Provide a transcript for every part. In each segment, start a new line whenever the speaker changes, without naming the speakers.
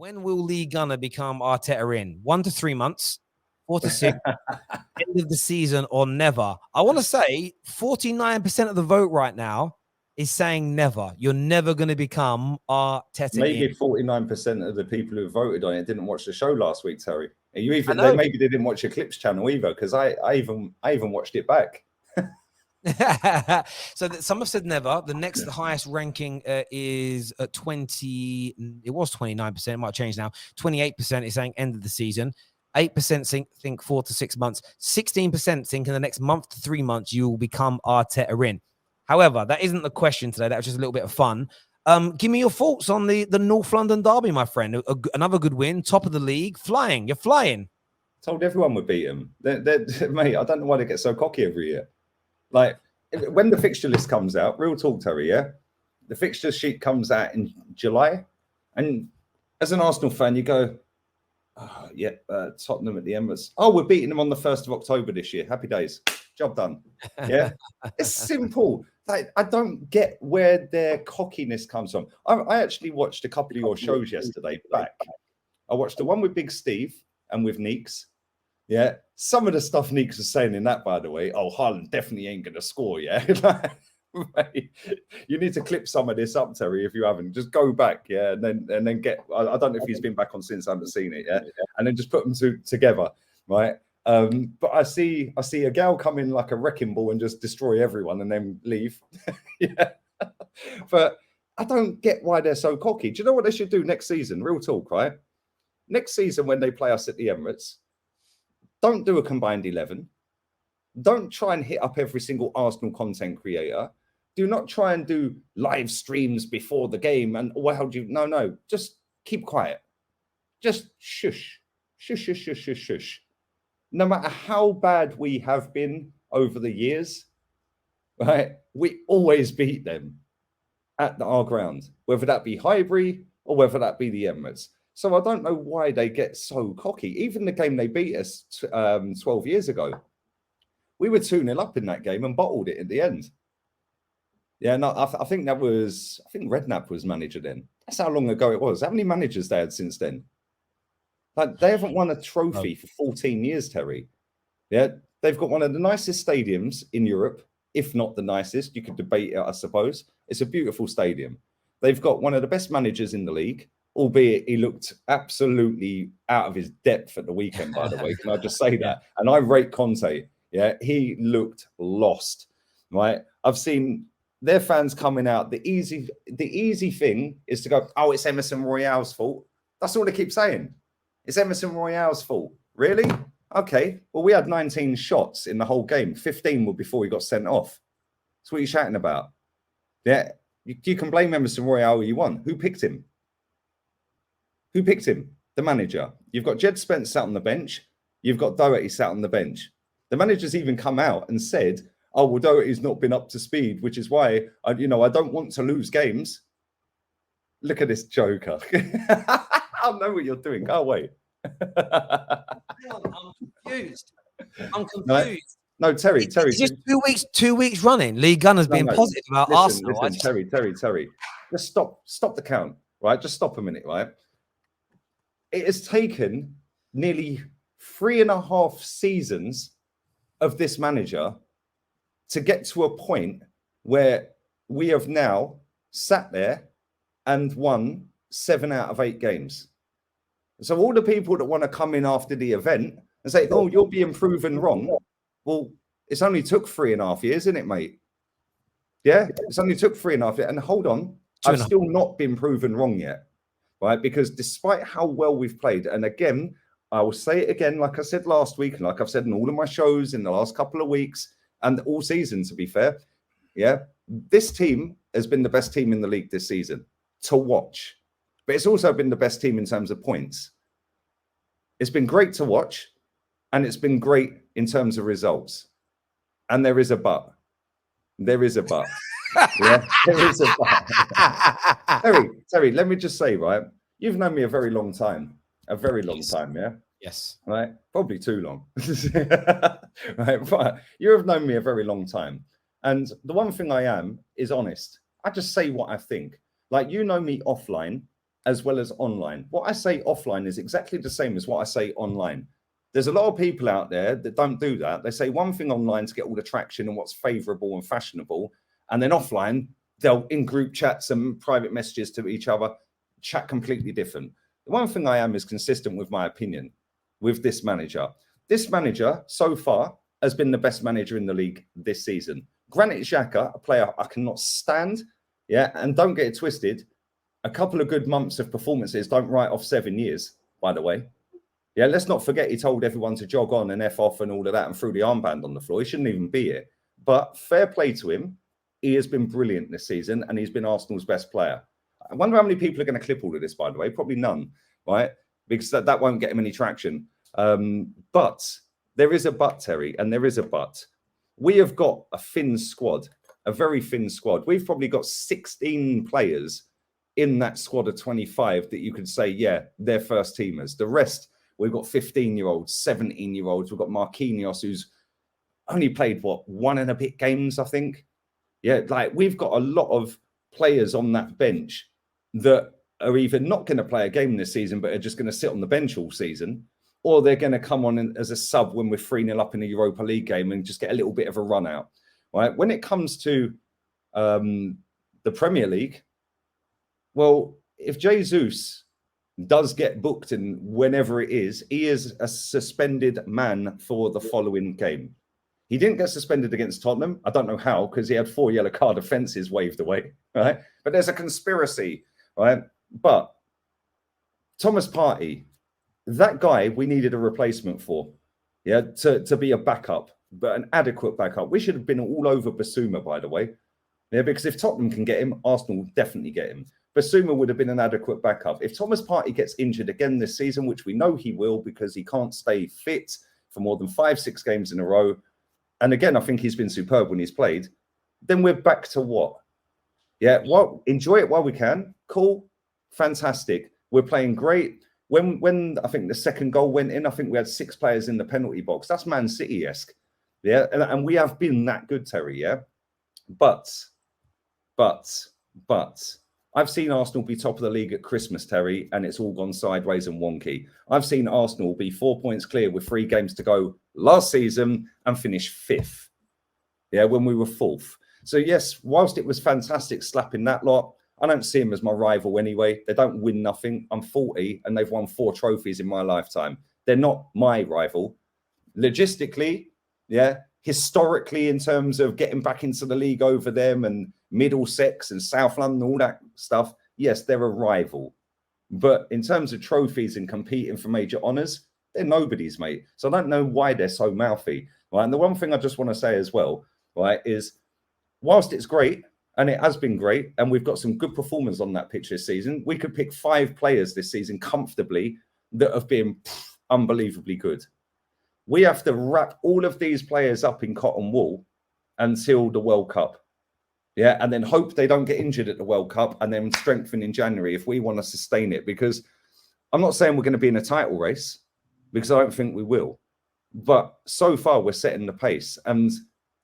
When will Lee Gunner become Arteta in? 1 to 3 months, 4 to 6, end of the season, or never? I want to say 49% of the vote right now is saying never. You're never going to become Arteta.
Maybe 49% of the people who voted on it didn't watch the show last week, Terry. Maybe they didn't watch your Clips channel either, because I even watched it back.
So some have said never. The next highest ranking is at 20. It was 29%. It might change now. 28% is saying end of the season. 8% think 4 to 6 months. 16% think in the next month to 3 months you will become Arteta in. However, that isn't the question today. That was just a little bit of fun. Give me your thoughts on the North London derby, my friend. Another good win, top of the league, flying. You're flying.
Told everyone would beat them. Mate, I don't know why they get so cocky every year. Like, when the fixture list comes out, real talk, Terry, yeah? The fixture sheet comes out in July. And as an Arsenal fan, you go, oh, yeah, Tottenham at the Emirates. Oh, we're beating them on the 1st of October this year. Happy days. Job done. Yeah? It's simple. Like, I don't get where their cockiness comes from. I actually watched a couple of your shows yesterday back. I watched the one with Big Steve and with Neeks. Yeah, some of the stuff Neeks was saying in that, by the way, Haaland definitely ain't going to score, yeah? Mate, you need to clip some of this up, Terry, if you haven't. Just go back, yeah, and then get, I don't know if he's been back on since, I haven't seen it, yeah? And then just put them together, right? But I see a gal come in like a wrecking ball and just destroy everyone and then leave. Yeah. But I don't get why they're so cocky. Do you know what they should do next season? Real talk, right? Next season when they play us at the Emirates, don't do a combined 11. Don't try and hit up every single Arsenal content creator. Do not try and do live streams before the game. And no, just keep quiet. Just shush. Shush, shush, shush, shush, shush. No matter how bad we have been over the years, right, we always beat them at our ground, whether that be Highbury or whether that be the Emirates. So I don't know why they get so cocky. Even the game they beat us 12 years ago, we were 2-0 up in that game and bottled it at the end. Yeah, no, I think Redknapp was manager then. That's how long ago it was. How many managers they had since then? Like, they haven't won a trophy for 14 years, Terry. Yeah, they've got one of the nicest stadiums in Europe, if not the nicest. You could debate it, I suppose. It's a beautiful stadium. They've got one of the best managers in the league, albeit he looked absolutely out of his depth at the weekend, by the way. Can I just say that? And I rate Conte. Yeah, he looked lost, right? I've seen their fans coming out. The easy thing is to go, oh, it's Emerson Royale's fault. That's all they keep saying. It's Emerson Royale's fault. Really? Okay. Well, we had 19 shots in the whole game. 15 were before he got sent off. That's what you're shouting about. Yeah. You can blame Emerson Royale all you want. Who picked him? Who picked him? The manager. You've got Jed Spence sat on the bench. You've got Doherty sat on the bench. The manager's even come out and said, oh, well, Doherty's not been up to speed, which is why, I don't want to lose games. Look at this joker. I know what you're doing. Go away.
I'm confused.
No, Terry.
It's just 2 weeks running. Lee Gunner's been positive about Arsenal.
Terry. Just stop the count, right? Just stop a minute, right? It has taken nearly 3.5 seasons of this manager to get to a point where we have now sat there and won 7 out of 8 games. So all the people that want to come in after the event and say, oh, you're being proven wrong. Well, it's only took 3.5 years, isn't it, mate? Yeah, it's only took 3.5 years. And hold on, I've still not been proven wrong yet, right? Because despite how well we've played, and again, I will say it again, like I said last week, and like I've said in all of my shows in the last couple of weeks, and all season, to be fair, yeah, this team has been the best team in the league this season to watch. But it's also been the best team in terms of points. It's been great to watch, and it's been great in terms of results. And there is a but. There is a but. Yeah, there is a but. Terry, let me just say, right? You've known me a very long time. A very long time, yeah?
Yes.
Right? Probably too long. Right? But you have known me a very long time. And the one thing I am is honest. I just say what I think. Like, you know me offline. as well as online. What I say offline is exactly the same as what I say online. There's a lot of people out there that don't do that. They say one thing online to get all the traction and what's favorable and fashionable. And then offline, they'll in group chats and private messages to each other, chat completely different. The one thing I am is consistent with my opinion with this manager. This manager so far has been the best manager in the league this season. Granit Xhaka, a player I cannot stand. Yeah. And don't get it twisted. A couple of good months of performances don't write off 7 years, by the way. Yeah, let's not forget he told everyone to jog on and F off and all of that and threw the armband on the floor. He shouldn't even be here. But fair play to him. He has been brilliant this season and he's been Arsenal's best player. I wonder how many people are going to clip all of this, by the way. Probably none, right? Because that won't get him any traction. But there is a but, Terry, and there is a but. We have got a thin squad, a very thin squad. We've probably got 16 players in that squad of 25 that you could say, yeah, they're first teamers. The rest, we've got 15-year-olds, 17-year-olds. We've got Marquinhos, who's only played, what, 1 and a bit games, I think. Yeah, like we've got a lot of players on that bench that are either not going to play a game this season, but are just going to sit on the bench all season, or they're going to come on as a sub when we're 3-0 up in a Europa League game and just get a little bit of a run out. Right? When it comes to the Premier League, well, if Jesus does get booked in whenever it is, he is a suspended man for the following game. He didn't get suspended against Tottenham. I don't know how, because he had 4 yellow card offences waved away, right? But there's a conspiracy, right? But Thomas Partey, that guy we needed a replacement for, yeah, to be a backup, but an adequate backup. We should have been all over Basuma, by the way, yeah, because if Tottenham can get him, Arsenal will definitely get him. Basuma would have been an adequate backup. If Thomas Partey gets injured again this season, which we know he will because he can't stay fit for more than 5-6 games in a row, and again, I think he's been superb when he's played, then we're back to what? Yeah, well, enjoy it while we can. Cool, fantastic. We're playing great. When I think the second goal went in, I think we had 6 players in the penalty box. That's Man City-esque. Yeah, and we have been that good, Terry, yeah? But I've seen Arsenal be top of the league at Christmas, Terry, and it's all gone sideways and wonky. I've seen Arsenal be 4 points clear with 3 games to go last season and finish 5th. Yeah, when we were 4th. So yes, whilst it was fantastic slapping that lot, I don't see them as my rival anyway. They don't win nothing. I'm 40 and they've won 4 trophies in my lifetime. They're not my rival. Logistically, yeah, historically, in terms of getting back into the league over them and Middlesex and South London, all that stuff, yes, they're a rival. But in terms of trophies and competing for major honours, they're nobody's, mate. So I don't know why they're so mouthy. Right? And the one thing I just want to say as well, right, is whilst it's great, and it has been great, and we've got some good performers on that pitch this season, we could pick 5 players this season comfortably that have been unbelievably good. We have to wrap all of these players up in cotton wool until the World Cup. Yeah, and then hope they don't get injured at the World Cup and then strengthen in January if we want to sustain it. Because I'm not saying we're going to be in a title race, because I don't think we will. But so far, we're setting the pace. And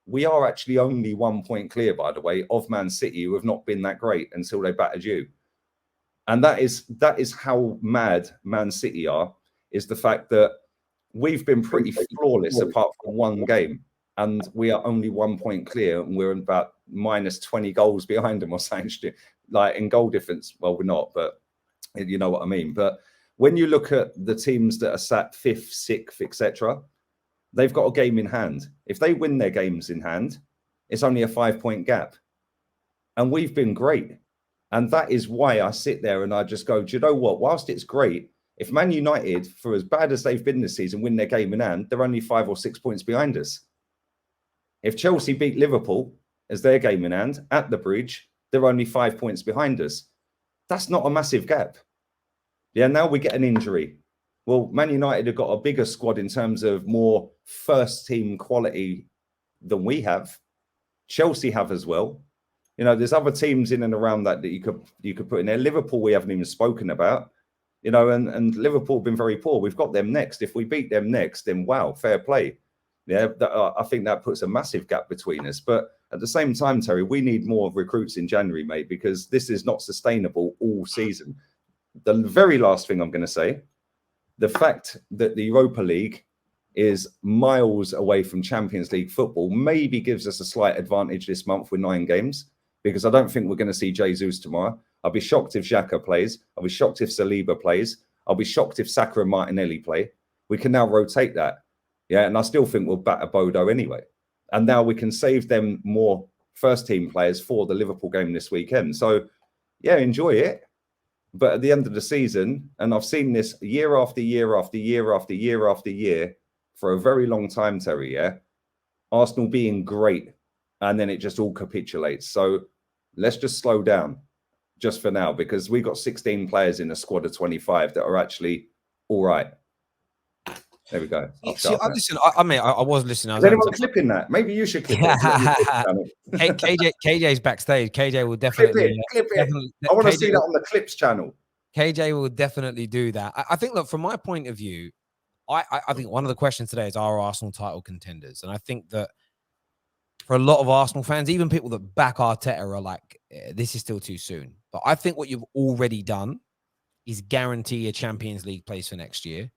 we are actually only 1 point clear, by the way, of Man City, who have not been that great until they battered you. And that is how mad Man City are, is the fact that we've been pretty flawless apart from 1 game. And we are only 1 point clear, and we're about minus 20 goals behind them or something. Like in goal difference, well, we're not, but you know what I mean. But when you look at the teams that are sat 5th, 6th, etc., they've got a game in hand. If they win their games in hand, it's only a 5-point gap. And we've been great. And that is why I sit there and I just go, do you know what? Whilst it's great, if Man United, for as bad as they've been this season, win their game in hand, they're only 5 or 6 points behind us. If Chelsea beat Liverpool as their game in hand at the Bridge, they're only 5 points behind us. That's not a massive gap. Yeah, now we get an injury. Well, Man United have got a bigger squad in terms of more first-team quality than we have. Chelsea have as well. You know, there's other teams in and around that you could put in there. Liverpool, we haven't even spoken about. You know, and Liverpool have been very poor. We've got them next. If we beat them next, then wow, fair play. Yeah, I think that puts a massive gap between us. But at the same time, Terry, we need more recruits in January, mate, because this is not sustainable all season. the very last thing I'm going to say, the fact that the Europa League is miles away from Champions League football maybe gives us a slight advantage this month with 9 games, because I don't think we're going to see Jesus tomorrow. I'll be shocked if Xhaka plays. I'll be shocked if Saliba plays. I'll be shocked if Saka and Martinelli play. We can now rotate that. Yeah, and I still think we'll batter Bodo anyway. And now we can save them more first-team players for the Liverpool game this weekend. So, yeah, enjoy it. But at the end of the season, and I've seen this year after year after year after year after year for a very long time, Terry, yeah? Arsenal being great, and then it just all capitulates. So let's just slow down just for now, because we got 16 players in a squad of 25 that are actually all right. There we go.
See, I was listening.
Is anyone clipping that? Maybe you should clip it.
KJ's backstage. KJ will definitely
clip it. I want to see that on the Clips channel.
KJ will definitely do that. I think, look, from my point of view, I think one of the questions today is, are Arsenal title contenders? And I think that for a lot of Arsenal fans, even people that back Arteta, are like, this is still too soon. But I think what you've already done is guarantee a Champions League place for next year.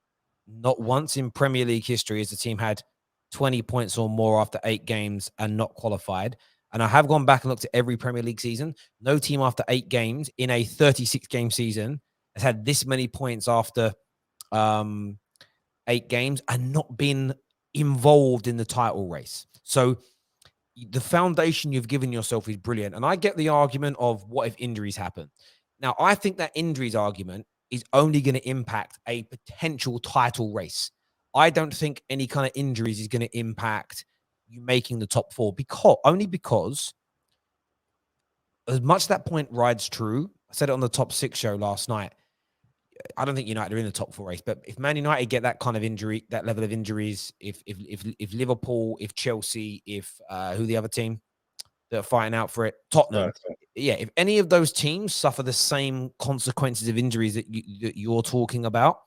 Not once in Premier League history has the team had 20 points or more after 8 games and not qualified. And I have gone back and looked at every Premier League season. No team after 8 games in a 36-game season has had this many points after 8 games and not been involved in the title race. So the foundation you've given yourself is brilliant. And I get the argument of what if injuries happen. Now, I think that injuries argument is only going to impact a potential title race. I don't think any kind of injuries is going to impact you making the top 4, because as much that point rides true, I said it on the Top 6 show last night, I don't think United are in the top 4 race, but if Man United get that kind of injury, that level of injuries, if Liverpool, if Chelsea, if who the other team that are fighting out for it, Tottenham,
Right.
Yeah, if any of those teams suffer the same consequences of injuries that you're talking about,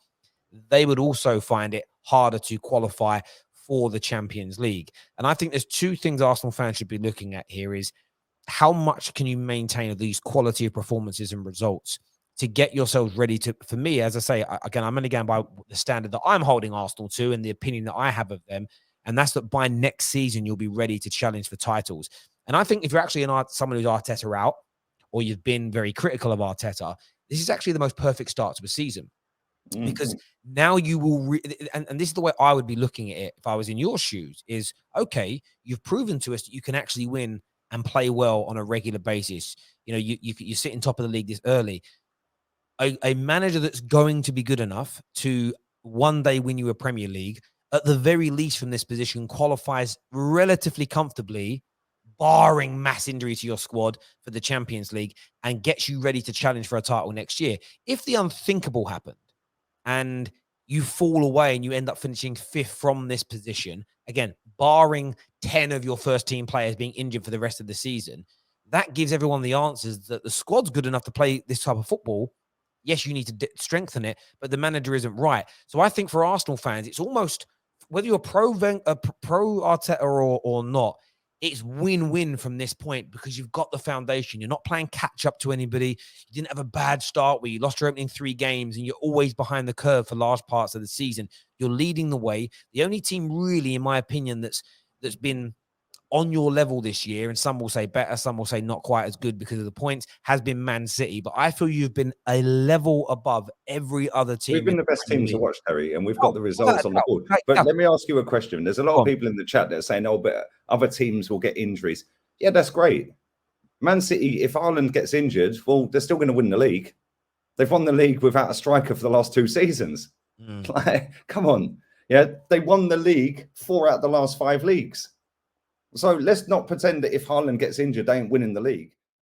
they would also find it harder to qualify for the Champions League. And I think there's 2 things Arsenal fans should be looking at here is how much can you maintain these quality of performances and results to get yourselves ready to, for me, as I say, again, I'm only going by the standard that I'm holding Arsenal to and the opinion that I have of them. And that's that by next season, you'll be ready to challenge for titles. And I think if you're actually someone who's Arteta out, or you've been very critical of Arteta, this is actually the most perfect start to a season. Because now you will, and this is the way I would be looking at it if I was in your shoes, is, okay, you've proven to us that you can actually win and play well on a regular basis. You know, you're sitting top of the league this early. A manager that's going to be good enough to one day win you a Premier League, at the very least from this position, qualifies relatively comfortably, barring mass injury to your squad, for the Champions League, and gets you ready to challenge for a title next year. If the unthinkable happened and you fall away and you end up finishing 5th from this position, again, barring 10 of your first team players being injured for the rest of the season, that gives everyone the answers that the squad's good enough to play this type of football. Yes, you need to strengthen it, but the manager isn't right. So I think for Arsenal fans, it's almost, whether you're pro Arteta or not, it's win-win from this point, because you've got the foundation. You're not playing catch-up to anybody. You didn't have a bad start where you lost your opening 3 games and you're always behind the curve for large parts of the season. You're leading the way. The only team really, in my opinion, that's been on your level this year, and some will say better, some will say not quite as good because of the points, has been Man City. But I feel you've been a level above every other team.
We've been the best team to watch, Terry, and we've got the results on the board. But let me ask you a question. There's a lot of people in the chat that are saying, oh, but other teams will get injuries. Yeah, that's great. Man City, if Haaland gets injured, well, they're still going to win the league. They've won the league without a striker for the last 2 seasons. Like, come on. Yeah, they won the league 4 out of the last 5 leagues. So let's not pretend that if Haaland gets injured, they ain't winning the league.